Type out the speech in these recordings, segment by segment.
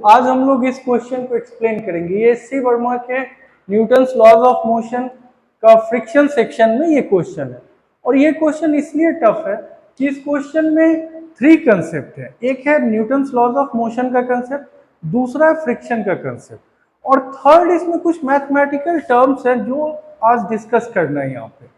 आज हम लोग इस क्वेश्चन को एक्सप्लेन करेंगे। ये एस.सी. वर्मा के न्यूटन्स लॉज ऑफ मोशन का फ्रिक्शन सेक्शन में ये क्वेश्चन है। और ये क्वेश्चन इसलिए टफ है कि इस क्वेश्चन में 3 कंसेप्ट है। एक है न्यूटन्स लॉज ऑफ मोशन का कंसेप्ट, दूसरा है फ्रिक्शन का कंसेप्ट, और थर्ड इसमें कुछ मैथमेटिकल टर्म्स हैं जो आज डिस्कस करना है यहाँ पे।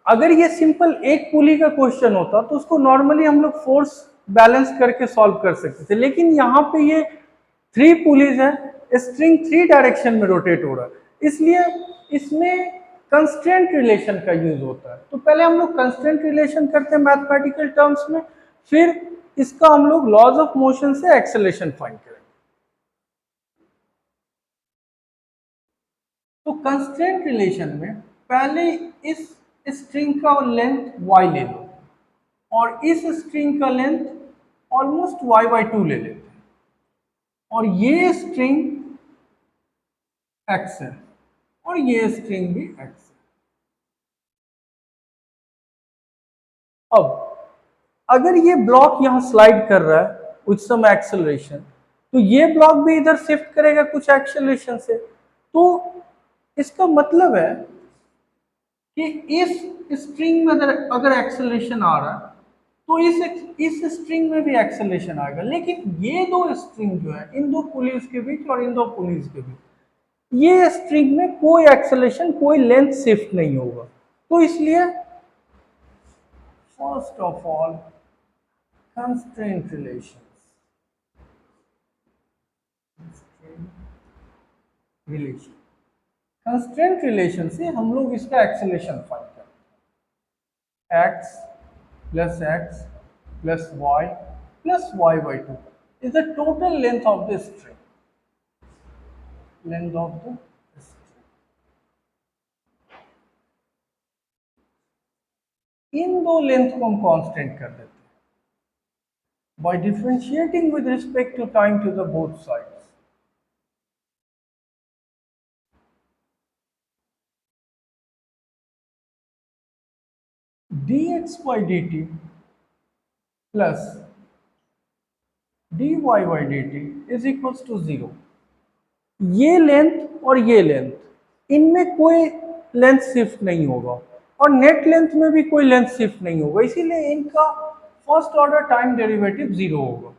अगर ये सिंपल एक पुली का क्वेश्चन होता तो उसको नॉर्मली हम लोग फोर्स बैलेंस करके सॉल्व कर सकते थे, लेकिन यहाँ पे ये 3 पुलीज है, स्ट्रिंग 3 डायरेक्शन में रोटेट हो रहा है, इसलिए इसमें कंस्ट्रेंट रिलेशन का यूज होता है। तो पहले हम लोग कंस्ट्रेंट रिलेशन करते हैं मैथमेटिकल टर्म्स में, फिर इसका हम लोग लॉज ऑफ मोशन से एक्सेलरेशन फाइंड करेंगे। तो कंस्ट्रेंट रिलेशन में पहले इस स्ट्रिंग का लेंथ y ले लो और इस स्ट्रिंग का लेंथ ऑलमोस्ट y/2 ले लेते हैं, और ये स्ट्रिंग x है और ये स्ट्रिंग भी x है। अब अगर ये ब्लॉक यहां स्लाइड कर रहा है विथ सम एक्सेलरेशन, तो ये ब्लॉक भी इधर शिफ्ट करेगा कुछ एक्सेलरेशन से। तो इसका मतलब है कि इस स्ट्रिंग में अगर एक्सेलरेशन आ रहा है तो इस स्ट्रिंग में भी एक्सेलरेशन आएगा, लेकिन ये दो स्ट्रिंग जो है इन दो पुलीज के बीच और इन दो पुलीज के बीच, ये स्ट्रिंग में कोई एक्सेलरेशन, कोई लेंथ शिफ्ट नहीं होगा। तो इसलिए first of all constraint relation constraint relation से हम लोग इसका एक्सेलरेशन फाइंड करते हैं। x plus y plus y/2 is the total length of the string. Length of the string. इन दो लेंथ को हम कांस्टेंट कर देते हैं by differentiating with respect to time to the both sides. dx by dt plus dy by dt is equals to 0. ये length और ये length, इनमें कोई लेंथ शिफ्ट नहीं होगा और नेट लेंथ में भी कोई लेंथ शिफ्ट नहीं होगा, इसीलिए इनका फर्स्ट ऑर्डर टाइम डेरिवेटिव 0 होगा।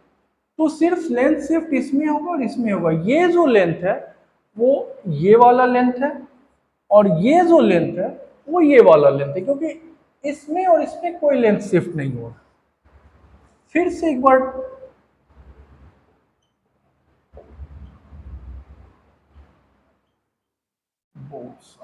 तो सिर्फ लेंथ शिफ्ट इसमें होगा और इसमें होगा। ये जो लेंथ है वो ये वाला लेंथ है और ये जो लेंथ है वो ये वाला लेंथ है, क्योंकि इसमें और इसमें कोई लेंथ शिफ्ट नहीं होगा। फिर से एक बार both sides.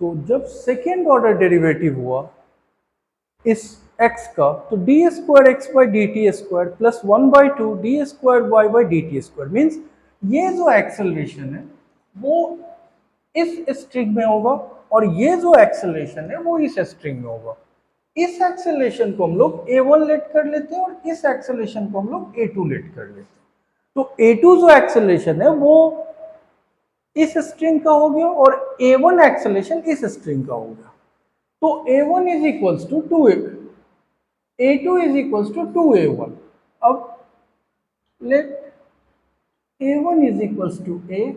तो जब सेकेंड ऑर्डर डेरिवेटिव हुआ इस x का, तो d square x by d t square plus 1/2 d square y by d t square, means ये जो एक्सेलरेशन है वो इस स्ट्रिंग में होगा और ये जो एक्सेलरेशन है वो इस स्ट्रिंग में होगा। इस एक्सेलरेशन को हम लोग a1 लेट कर लेते हैं और इस एक्सेलरेशन को हम लोग a2 लेट कर लेते हैं। तो a2 जो एक्सेलरेशन है वो इस स्ट्रिंग का हो गया और a1 एक्सेलरेशन इस स्ट्रिंग का हो गया। तो a1 is equals to 2a, a2 is equals to 2a1। अब let a1 is equals to a,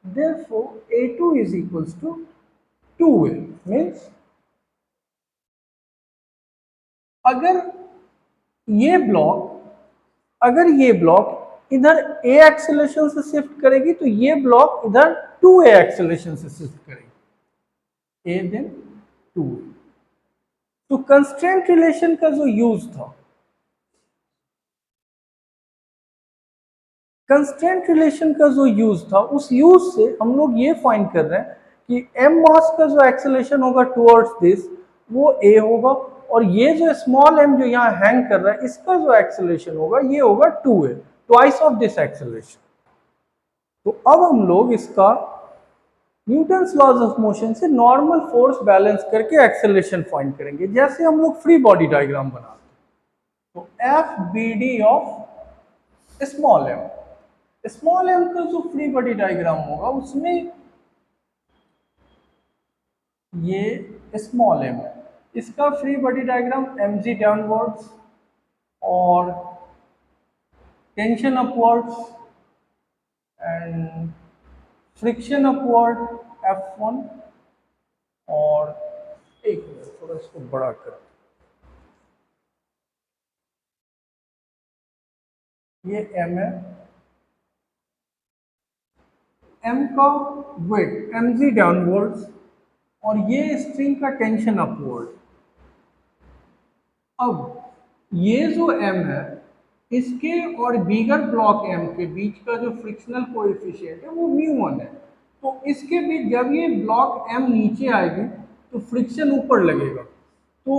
therefore a2 is equals to 2a, means अगर ये ब्लॉक इधर a एक्सेलरेशन से शिफ्ट करेगी तो ये ब्लॉक इधर 2a एक्सेलरेशन से शिफ्ट करेगी, a देन 2a। तो कंस्ट्रेंट रिलेशन का जो यूज था, कंस्ट्रेंट रिलेशन का जो यूज था, उस यूज से हम लोग ये फाइंड कर रहे हैं कि m मास का जो एक्सेलरेशन होगा टुवर्ड्स दिस वो a होगा, और ये जो स्मॉल m जो यहाँ हैंग कर रहा है इसका जो एक्सेलरेशन होगा ये होगा 2a, twice of this acceleration. तो अब हम लोग इसका न्यूटन्स लॉज ऑफ मोशन से नॉर्मल फोर्स बैलेंस करके एक्सेलरेशन फाइंड करेंगे, जैसे हम लोग फ्री बॉडी डायग्राम बनाते हैं। तो F B D of small m, small m का जो फ्री बॉडी डायग्राम होगा उसमें ये स्मॉल एम है, इसका free body diagram m g downwards और tension upwards and friction upward F1, और एक मिनट थोड़ा इसको बड़ा कर, ये M है, M का वेट mg डाउनवर्ड्स और ये स्ट्रिंग का टेंशन अपवर्ड। अब ये जो M है इसके और बिगर ब्लॉक M के बीच का जो फ्रिक्शनल कोएफिशिएंट है वो μ1 है, तो इसके बीच जब ये ब्लॉक M नीचे आएगी तो फ्रिक्शन ऊपर लगेगा, तो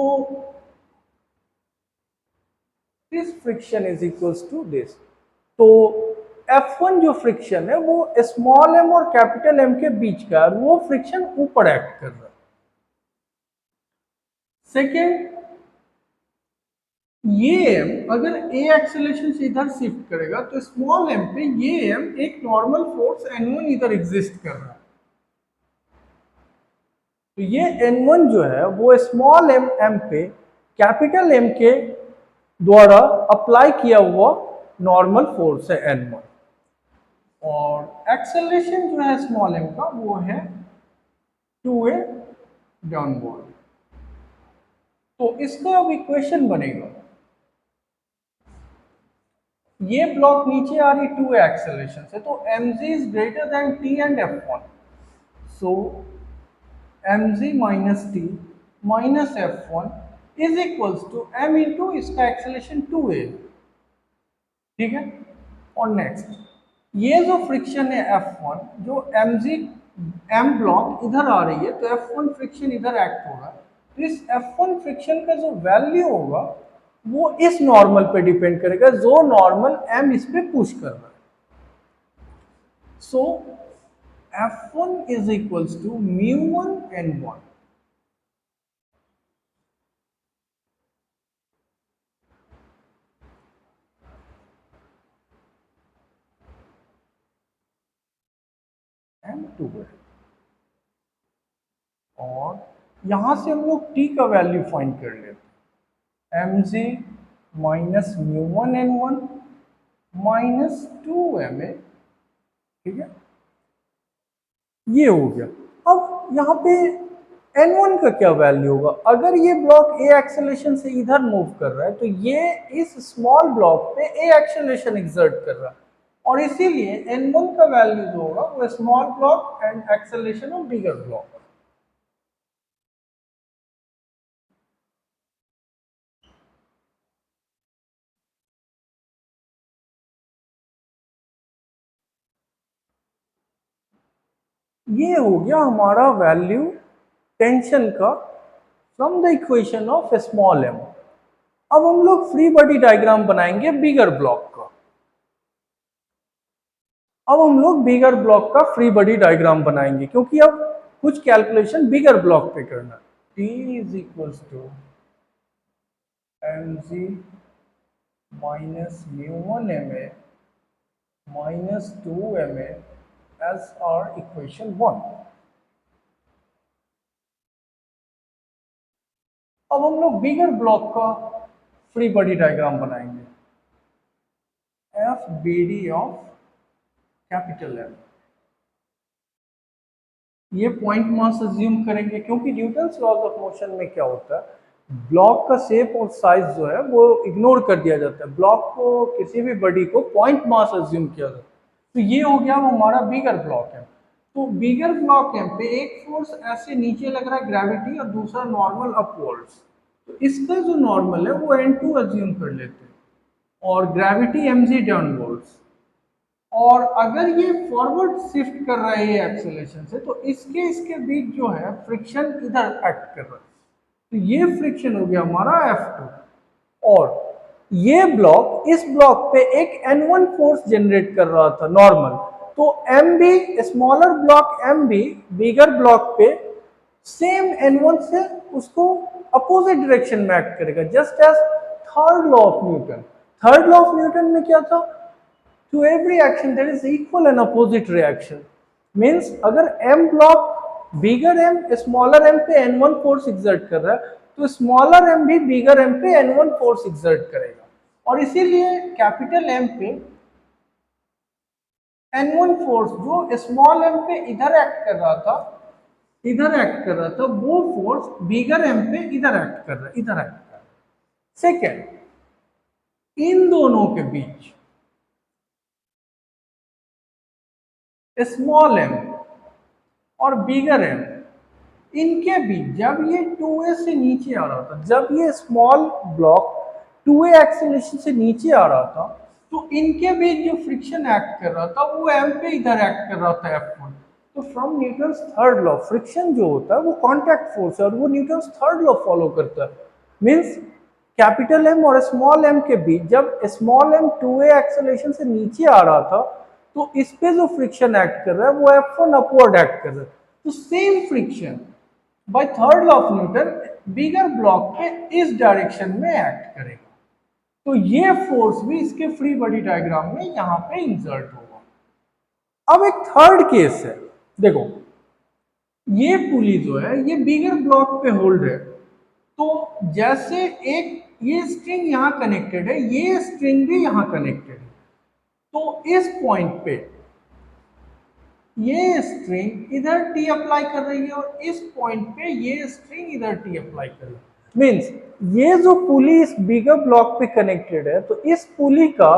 this friction is equals to this. तो F1 जो फ्रिक्शन है वो स्मॉल m और कैपिटल M के बीच का है, वो फ्रिक्शन ऊपर एक्ट कर रहा है। सेकेंड, ये m अगर a एक्सेलरेशन से इधर शिफ्ट करेगा तो स्मॉल m पे ये m एक नॉर्मल फोर्स n1 इधर एग्जिस्ट कर रहा है, तो ये n1 जो है वो स्मॉल m पे कैपिटल M के द्वारा अप्लाई किया हुआ नॉर्मल फोर्स है n1, और एक्सेलरेशन जो है स्मॉल m का वो है 2a डाउनवर्ड। तो इसका अब इक्वेशन बनेगा, ये ब्लॉक नीचे आ रही 2a एक्सेलरेशन से, तो mg is greater than t and f1, so mg minus t minus f1 is equals to m into इसका एक्सेलरेशन 2a, ठीक है। और नेक्स्ट ये जो फ्रिक्शन है F1 जो m ब्लॉक इधर आ रही है तो F1 फ्रिक्शन इधर एक्ट होगा, तो इस F1 फ्रिक्शन का जो वैल्यू होगा वो इस नॉर्मल पे डिपेंड करेगा जो नॉर्मल m इस पे पुश कर रहा है। सो F1 is equals to μ1 n1। m2 है, और यहां से हम लोग t का वैल्यू फाइंड कर लेते हैं, mg minus μ1 n1 minus 2ma, ठीक है, ये हो गया। अब यहाँ पे n1 का क्या वैल्यू होगा, अगर ये ब्लॉक a एक्सेलरेशन से इधर मूव कर रहा है तो ये इस स्मॉल ब्लॉक पे a एक्सेलरेशन एक्सर्ट कर रहा है, और इसीलिए n1 का वैल्यू जो होगा वो small block and acceleration of bigger block. ये हो गया हमारा वैल्यू टेंशन का from the equation of small m। अब हम लोग फ्री बॉडी डायग्राम बनाएंगे बिगर ब्लॉक का। अब हम लोग बिगर ब्लॉक का फ्री बॉडी डायग्राम बनाएंगे क्योंकि अब कुछ कैलकुलेशन बिगर ब्लॉक पे करना है। T is equals to mg minus μ1 ma minus 2ma as our equation 1। अब हम लोग बिगर ब्लॉक का फ्री बॉडी डायग्राम बनाएंगे, F B D of capital M। ये पॉइंट मास अज्यूम करेंगे क्योंकि न्यूटन्स लॉज ऑफ मोशन में क्या होता है, ब्लॉक का शेप और साइज जो है वो इग्नोर कर दिया जाता है, ब्लॉक को किसी भी बॉडी को पॉइंट मास अज्यूम किया जाता है। तो ये हो गया वो हमारा बिगर ब्लॉक है। तो बिगर ब्लॉक M पे एक फोर्स ऐसे नीचे लग रहा है ग्रेविटी और दूसरा नॉर्मल अपवर्ड्स, तो इसका जो नॉर्मल है वो n2 अज्यूम कर लेते हैं और ग्रेविटी mg डाउनवर्ड्स। और अगर ये फॉरवर्ड शिफ्ट कर रहा है ये एक्सेलरेशन से, तो इसके इसके बीच जो है फ्रिक्शन इधर एक्ट कर रहा है। तो ये फ्रिक्शन हो गया हमारा F2। और ये ब्लॉक इस ब्लॉक पे एक N1 फोर्स जनरेट कर रहा था नॉर्मल। तो MB smaller block MB bigger block पे सेम N1 से उसको अपोजिट डायरेक्शन में एक्ट करेगा, just as third law of Newton. Third law of Newton में क्या था? To every action there is equal and opposite reaction. Means अगर m block bigger m smaller m पे n1 force exert कर रहा है, तो smaller m भी bigger m पे n1 फोर्स exert करेगा। और इसीलिए कैपिटल m पे n1 फोर्स जो स्मॉल m पे इधर एक्ट कर रहा था, वो फोर्स बिगर m पे इधर एक्ट कर रहा है। सेकेंड, इन दोनों के बीच स्मॉल m और बिगर m, इनके बीच जब ये 2a से नीचे आ रहा था, जब ये स्मॉल ब्लॉक 2a एक्सेलरेशन से नीचे आ रहा था, तो इनके बीच जो फ्रिक्शन एक्ट कर रहा था वो m पे इधर एक्ट कर रहा था F1। तो from Newton's third law friction जो होता है वो कांटेक्ट फोर्स है और वो न्यूटन्स थर्ड लॉ फॉलो करता है। मींस कैपिटल M और स्मॉल m के बीच जब स्मॉल m 2a एक्सेलरेशन से नीचे आ रहा था, तो इस पे जो फ्रिक्शन एक्ट कर रहा है वो F1 अपवर्ड एक्ट कर रहा है। तो same friction by third law of Newton bigger block पे इस डायरेक्शन में एक्ट करेगा। तो ये फोर्स भी इसके फ्री बॉडी डायग्राम में यहां पे इंसर्ट होगा। अब एक थर्ड केस है, देखो ये पुली जो है ये बिगर ब्लॉक पे होल्ड है। तो जैसे एक ये स्ट्रिंग यहां कनेक्टेड है, ये स्ट्रिंग भी यहां कनेक्टेड है। तो इस पॉइंट पे ये स्ट्रिंग इधर टी अप्लाई कर रही है और इस पॉइंट पे ये स्ट्रिंग इधर टी अप्लाई कर रही है। मींस ये जो पुली इस बिगर ब्लॉक पे कनेक्टेड है, तो इस पुली का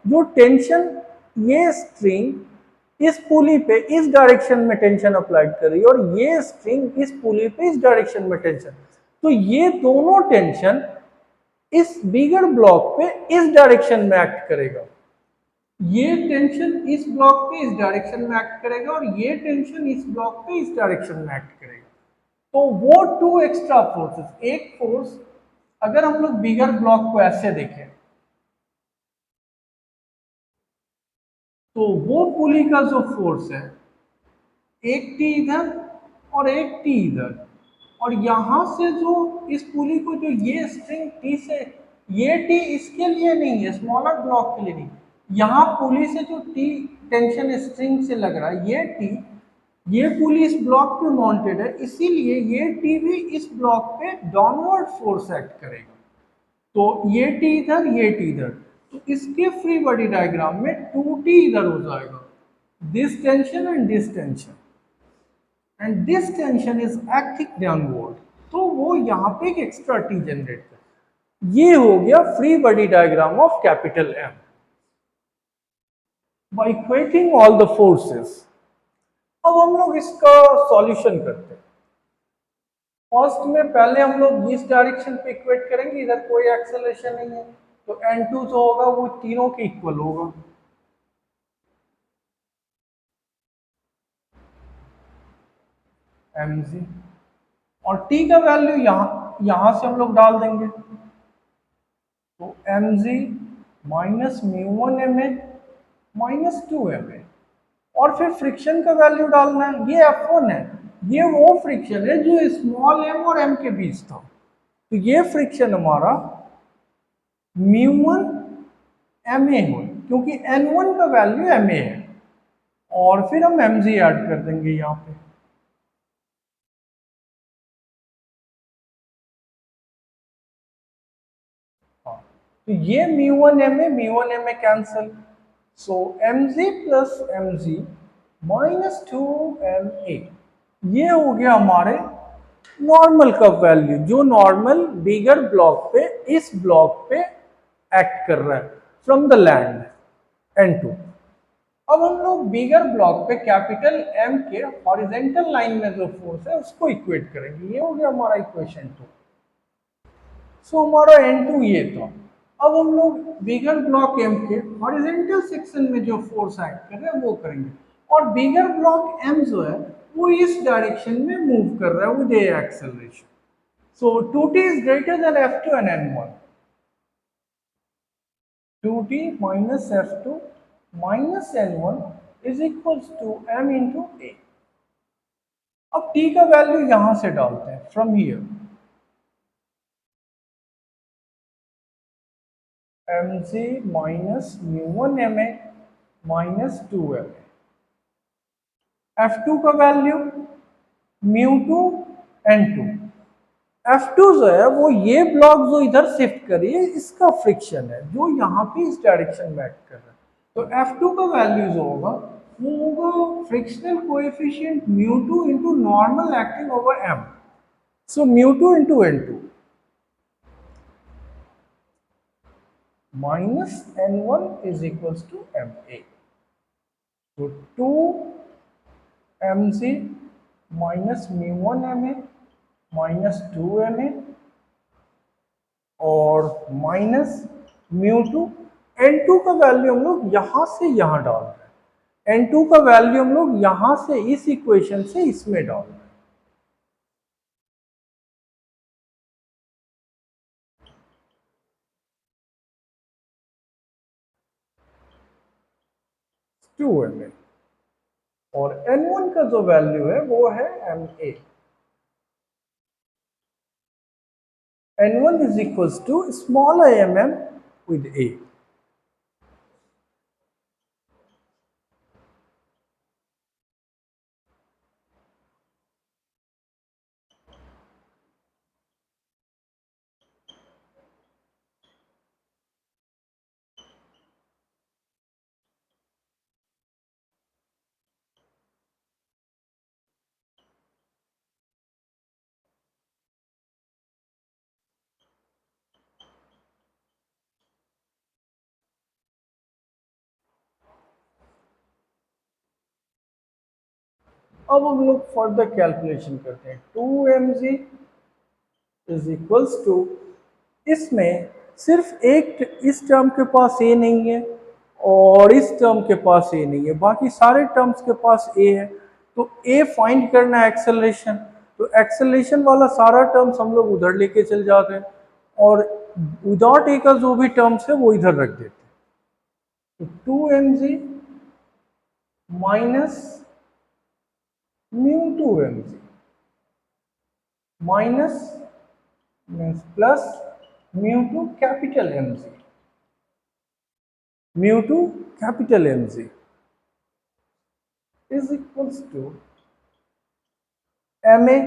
जो टेंशन, ये स्ट्रिंग इस पुली पे इस डायरेक्शन में टेंशन अप्लाई कर रही है और ये स्ट्रिंग इस पुली पे इस डायरेक्शन में टेंशन। तो ये दोनों टेंशन इस बिगर ब्लॉक पे इस डायरेक्शन में एक्ट करेगा, ये टेंशन इस ब्लॉक पे इस डायरेक्शन में एक्ट करेगा और ये टेंशन इस ब्लॉक पे इस डायरेक्शन में एक्ट करेगा। तो वो टू एक्स्ट्रा फोर्सेस, एक फोर्स अगर हम लोग बिगर ब्लॉक को ऐसे देखें, तो वो पुली का जो फोर्स है, एक टी इधर और एक टी इधर, और यहां से जो इस पुली को जो ये स्ट्रिंग टी से, ये टी इसके लिए नहीं है, स्मॉलर ब्लॉक के लिए नहीं, यहाँ पुली से जो टी टेंशन स्ट्रिंग से लग रहा है, ये टी, ये पुली इस ब्लॉक पे माउंटेड है, इसीलिए ये टी भी इस ब्लॉक पे डाउनवर्ड फोर्स एक्ट करेगा। तो ये टी इधर, ये टी इधर, तो इसके फ्री बॉडी डायग्राम में 2t इधर हो जाएगा, this tension and this tension, and this tension is acting downward. तो वो यहाँ पे एक एक्स्ट्रा टी जनरेट कर, ये हो गया free body diagram of capital M। by equating all the forces, अब हम लोग इसका सॉल्यूशन करते हैं। फर्स्ट में पहले हम लोग इस डायरेक्शन पे इक्वेट करेंगे, इधर कोई एक्सेलरेशन नहीं है, तो n2 जो होगा वो तीनों के इक्वल होगा। mg और t का वैल्यू यहां से हम लोग डाल देंगे, तो mg minus μ1 ma minus 2 ma, और फिर फ्रिक्शन का वैल्यू डालना है, ये F1 है, ये वो फ्रिक्शन है जो स्मॉल m और m के बीच था। तो ये फ्रिक्शन हमारा μ1 ma हो, क्योंकि n1 का वैल्यू ma है, और फिर हम mg ऐड कर देंगे यहाँ पे। हाँ, तो ये μ1 ma कैंसल, सो mg plus mg minus 2ma, ये हो गया हमारे नॉर्मल का वैल्यू, जो नॉर्मल बिगर ब्लॉक पे इस ब्लॉक पे एक्ट कर रहा है फ्रॉम द लैंड n2। अब हम लोग बिगर ब्लॉक पे कैपिटल M के हॉरिजेंटल लाइन में जो फोर्स है उसको इक्वेट करेंगे, ये हो गया हमारा इक्वेशन 2। सो हमारा N2 ये था। अब हम लोग बिगर ब्लॉक एम के हॉरिजेंटल सेक्शन में जो फोर्स एक्ट कर रहे हैं वो करेंगे, और बिगर ब्लॉक एम जो है वो इस डायरेक्शन में मूव कर रहा है with A acceleration. So 2t is greater then F2 and N1। 2t minus F2 minus N1 is equals to m into a। अब t का वैल्यू यहां से डालते हैं from here, mg minus μ1 ma minus 2 ma। F2 का value μ2 N2। F2 जो है वो ये ब्लॉक जो इधर शिफ्ट करी है इसका फ्रिक्शन है जो यहाँ पे इस डायरेक्शन में एक्ट कर रहा है। तो F2 का वैल्यू जो होगा वो होगा frictional coefficient μ2 into normal acting over m। So μ2 into N2 minus N1 is equals to ma। तो 2 mg minus μ1 ma minus 2 ma और माइनस μ2। N2 का वैल्यू हम लोग यहां से यहां डाल रहे हैं, N2 का वैल्यू हम लोग यहां से इस इक्वेशन से इसमें डाल रहे हैं। 2 ma और N1 का जो वैल्यू है वो है ma। N1 is equals to small mm with a। अब हम लोग फर्दर कैलकुलेशन करते हैं। 2mg इज इक्वल्स टू, इसमें सिर्फ एक इस टर्म के पास ए नहीं है और इस टर्म के पास ए नहीं है, बाकी सारे टर्म्स के पास ए है। तो ए फाइंड करना है एक्सेलरेशन, तो एक्सेलरेशन वाला सारा टर्म्स हम लोग उधर लेके चल जाते हैं और विदाउट ए का जो भी टर्म्स है वो इधर रख देते हैं। तो 2mg minus μ2mg minus means plus μ2 capital mg, μ2 capital mg is equals to ma,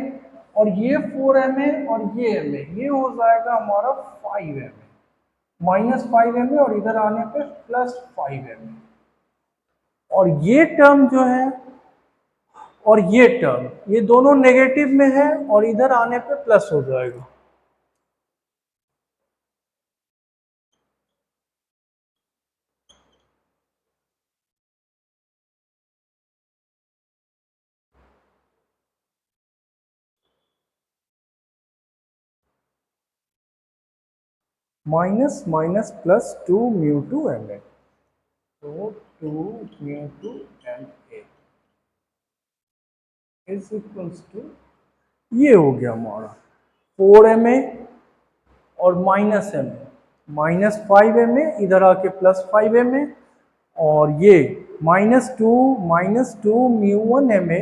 और ये 4ma और ये ma, ये हो जाएगा हमारा 5ma माइनस 5ma और इधर आने पे प्लस 5ma, और ये टर्म जो है और ये टर्म ये दोनों नेगेटिव में है और इधर आने पे प्लस हो जाएगा। माइनस माइनस प्लस 2 μ2ma, तो 2 μ2ma इज इक्वल्स टू, ये हो गया हमारा 4ma और माइनस ma, माइनस 5ma इधर आके प्लस 5ma, और ये -2 μ1ma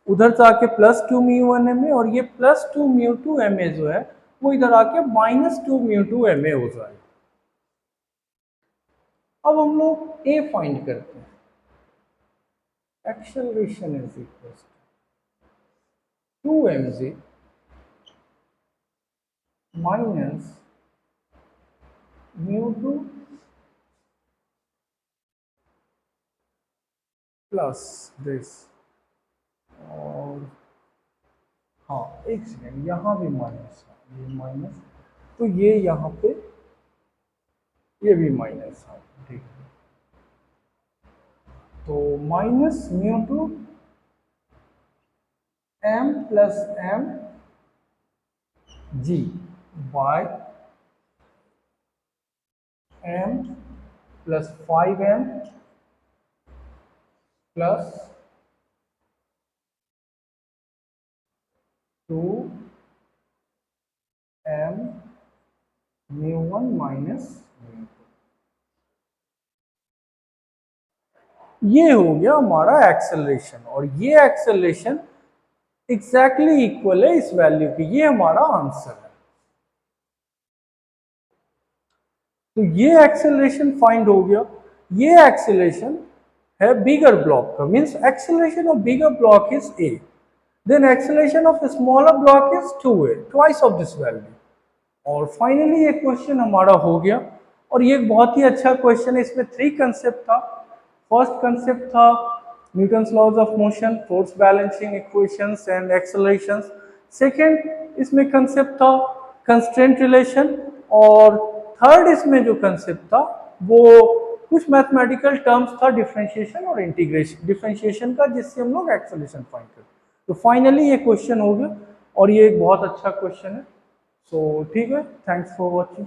उधर से आके +2 μ1ma, और ये +2 μ2ma जो है वो इधर आके -2 μ2ma हो जाएगा। अब हम लोग a फाइंड करते हैं। Acceleration is equal to 2mg minus μ2 plus this, और हाँ एक सेकेंड यहाँ भी माइनस है, ये माइनस, तो ये यहाँ पे ये भी माइनस है, ठीक है। तो minus μ2 m plus m g by m plus 5m plus 2m mu1 minus mu2। ये हो गया हमारा एक्सेलरेशन, और ये एक्सेलरेशन एग्जैक्टली इक्वल है इस वैल्यू की। ये हमारा आंसर है। तो ये एक्सेलरेशन फाइंड हो गया। ये एक्सेलरेशन है बिगर ब्लॉक का, means acceleration of bigger block is a, then acceleration of smaller block is 2a, twice of this value. और फाइनली ये क्वेश्चन हमारा हो गया। और ये एक बहुत ही अच्छा क्वेश्चन है। इसमें 3 कंसेप्ट था। फर्स्ट कंसेप्ट था Newton's laws of motion, force balancing equations and accelerations. Second इसमें कंसेप्ट था कंस्ट्रेंट रिलेशन। और थर्ड इसमें जो कंसेप्ट था वो कुछ मैथमेटिकल टर्म्स था, डिफरेंशिएशन और इंटीग्रेशन, डिफरेंशिएशन का, जिससे हम लोग एक्सेलरेशन फाइंड करते। तो फाइनली ये क्वेश्चन हो गया, और ये एक बहुत अच्छा क्वेश्चन है। सो ठीक है, थैंक्स फॉर वॉचिंग।